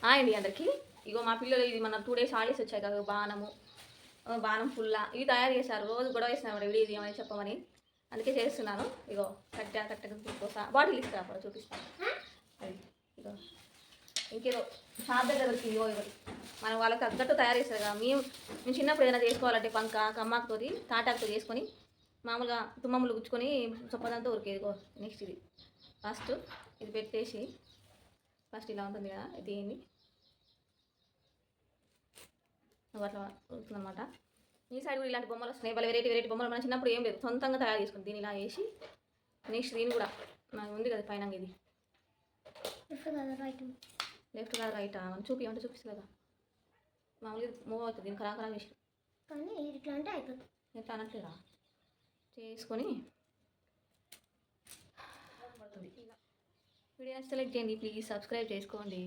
అండి అందరికీ. ఇగో మా పిల్లలు ఇది మన 2 డేస్ హాలిడేస్ వచ్చాయి కదా, బాణం పుల్ల ఇవి తయారు చేశారు. రోజు గొడవ చేస్తున్నారు వీడియో తీయమని చెప్పమని, అందుకే చేస్తున్నాను. ఇగో కట్ట కోసం బాటిల్ ఇస్తా అప్పుడు చూపిస్తాను. అది ఇగో ఇంకేదో షాప్ దగ్గర దొరికింది. ఇగో మనం వాళ్ళకి తగ్గట్టు తయారు చేస్తారు కదా. మేము చిన్నప్పుడు ఏదైనా చేసుకోవాలంటే కమ్మాకుతో తాటాకుతో చేసుకొని మామూలుగా తుమ్మములు గుచ్చుకొని చొప్పదంతా ఉరికేది. ఇగో నెక్స్ట్ ఇది ఫస్ట్ ఇది పెట్టేసి ఫస్ట్ ఇలా ఉంటుంది కదా, దీన్ని అట్లా అవుతుందన్నమాట. ఈ సైడ్ కూడా ఇలాంటి బొమ్మలు వస్తున్నాయి. వాళ్ళ వెరైటీ బొమ్మలు మన చిన్నప్పుడు ఏం లేదు, సొంతంగా తయారు చేసుకుంది. దీన్ని ఇలా వేసి నెక్స్ట్ దీన్ని కూడా నాకు ఉంది కదా పైన, ఇది లెఫ్ట్ కాదు రైటా మనం చూపిమంటే చూపిస్తుంది కదా, మామూలుగా మూవ్ అవుతుంది. దీన్ని ఖరాఖరా చేసి కానీ ఇట్లా అంటే అయిపోతుంది. ఎట్లా అనట్లేదా చేసుకొని పడుతుంది. వీడియో నచ్చితే లైక్ చేయండి, ప్లీజ్ సబ్స్క్రైబ్ చేసుకోండి.